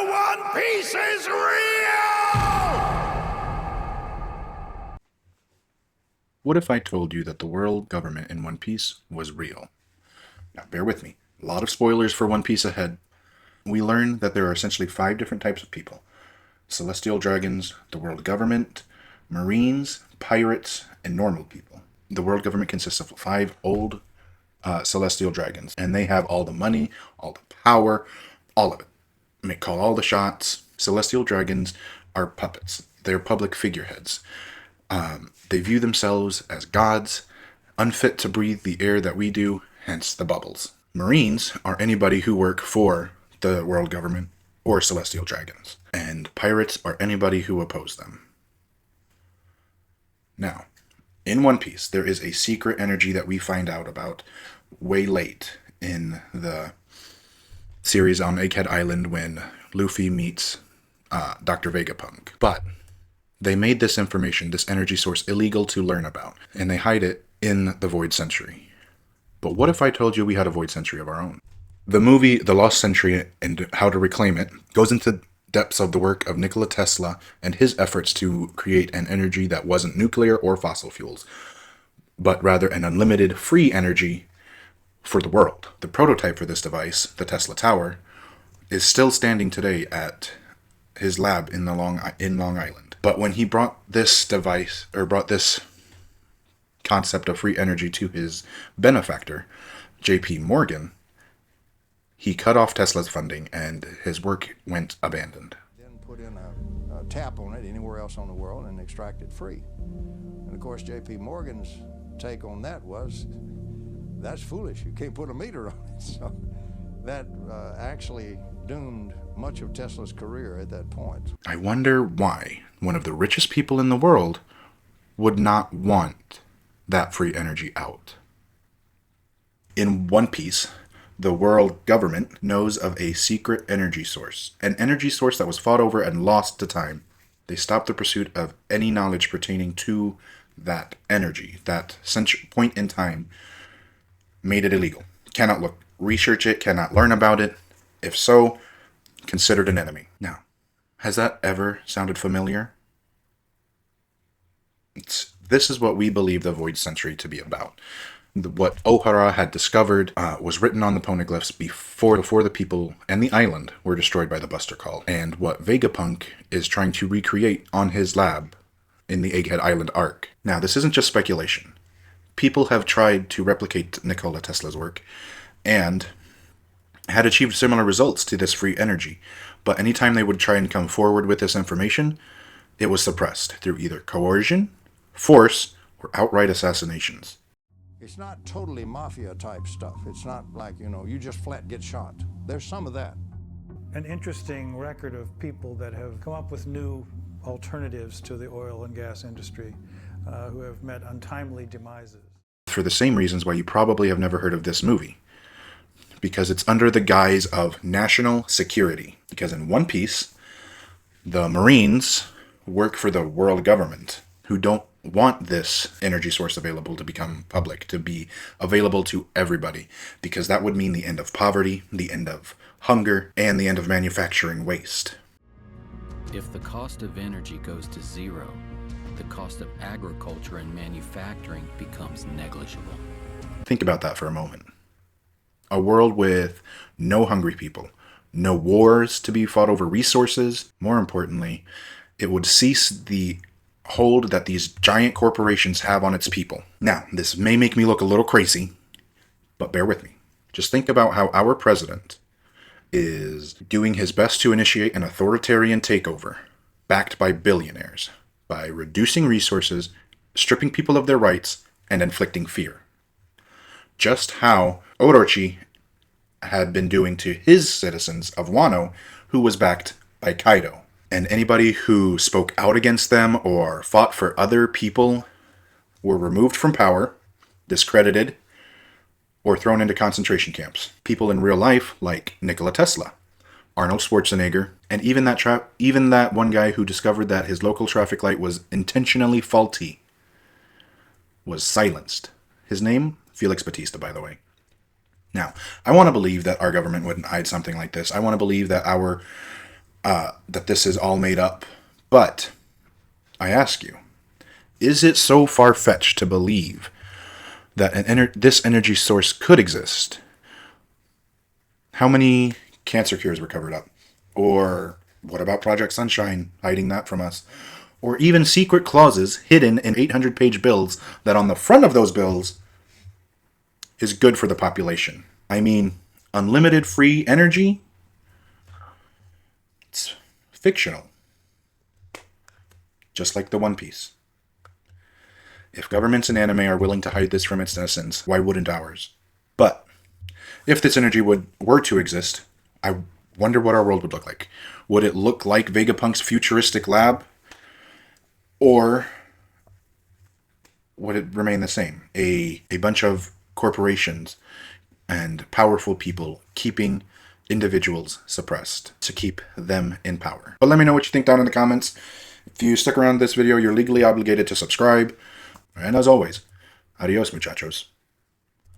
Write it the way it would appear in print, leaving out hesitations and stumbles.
One Piece is real! What if I told you that the world government in One Piece was real? Now, bear with me. A lot of spoilers for One Piece ahead. We learn that there are essentially 5 different types of people: celestial dragons, the world government, marines, pirates, and normal people. The world government consists of 5 old celestial dragons, and they have all the money, all the power, all of it. They call all the shots. Celestial dragons are puppets. They're public figureheads. They view themselves as gods, unfit to breathe the air that we do, hence the bubbles. Marines are anybody who work for the world government or celestial dragons. And pirates are anybody who oppose them. Now, in One Piece, there is a secret energy that we find out about way late in the series on Egghead Island when Luffy meets Dr. Vegapunk. But they made this information, this energy source, illegal to learn about, and they hide it in the Void Century. But what if I told you we had a Void Century of our own? The movie The Lost Century and How to Reclaim It goes into depths of the work of Nikola Tesla and his efforts to create an energy that wasn't nuclear or fossil fuels, but rather an unlimited free energy for the world. The prototype for this device, the Tesla Tower, is still standing today at his lab in Long Island. But when he brought this device, or brought this concept of free energy to his benefactor, J.P. Morgan, he cut off Tesla's funding and his work went abandoned. Then put in a tap on it anywhere else on the world and extract it free. And of course, J.P. Morgan's take on that was, that's foolish. You can't put a meter on it. So that actually doomed much of Tesla's career at that point. I wonder why one of the richest people in the world would not want that free energy out. In One Piece, the world government knows of a secret energy source, an energy source that was fought over and lost to time. They stopped the pursuit of any knowledge pertaining to that energy, that point in time, made it illegal. Cannot research it, cannot learn about it. If so, considered an enemy. Now, has that ever sounded familiar? This is what we believe the Void Century to be about. What Ohara had discovered was written on the poneglyphs before the people and the island were destroyed by the Buster Call, and what Vegapunk is trying to recreate on his lab in the Egghead Island arc. Now, this isn't just speculation. People have tried to replicate Nikola Tesla's work and had achieved similar results to this free energy, but anytime they would try and come forward with this information, it was suppressed through either coercion, force, or outright assassinations. It's not totally mafia type stuff. It's not like, you just flat get shot. There's some of that. An interesting record of people that have come up with new alternatives to the oil and gas industry who have met untimely demises. For the same reasons why you probably have never heard of this movie. Because it's under the guise of national security. Because in One Piece, the Marines work for the world government, who don't want this energy source available to become public, to be available to everybody, because that would mean the end of poverty, the end of hunger, and the end of manufacturing waste. If the cost of energy goes to zero, the cost of agriculture and manufacturing becomes negligible. Think about that for a moment. A world with no hungry people, no wars to be fought over resources. More importantly, it would cease the hold that these giant corporations have on its people. Now, this may make me look a little crazy, but bear with me. Just think about how our president is doing his best to initiate an authoritarian takeover, backed by billionaires, by reducing resources, stripping people of their rights, and inflicting fear. Just how Orochi had been doing to his citizens of Wano, who was backed by Kaido. And anybody who spoke out against them or fought for other people were removed from power, discredited, or thrown into concentration camps. People in real life like Nikola Tesla, Arnold Schwarzenegger, and even that one guy who discovered that his local traffic light was intentionally faulty was silenced. His name? Felix Batista, by the way. Now, I want to believe that our government wouldn't hide something like this. I want to believe that our that this is all made up. But I ask you, is it so far-fetched to believe that this energy source could exist? How many cancer cures were covered up? Or what about Project Sunshine, hiding that from us? Or even secret clauses hidden in 800-page bills that on the front of those bills is good for the population. I mean, unlimited free energy? It's fictional. Just like the One Piece. If governments and anime are willing to hide this from its citizens, why wouldn't ours? But if this energy were to exist, I wonder what our world would look like. Would it look like Vegapunk's futuristic lab? Or would it remain the same? A bunch of corporations and powerful people keeping individuals suppressed to keep them in power. But let me know what you think down in the comments. If you stuck around this video, you're legally obligated to subscribe. And as always, adios muchachos.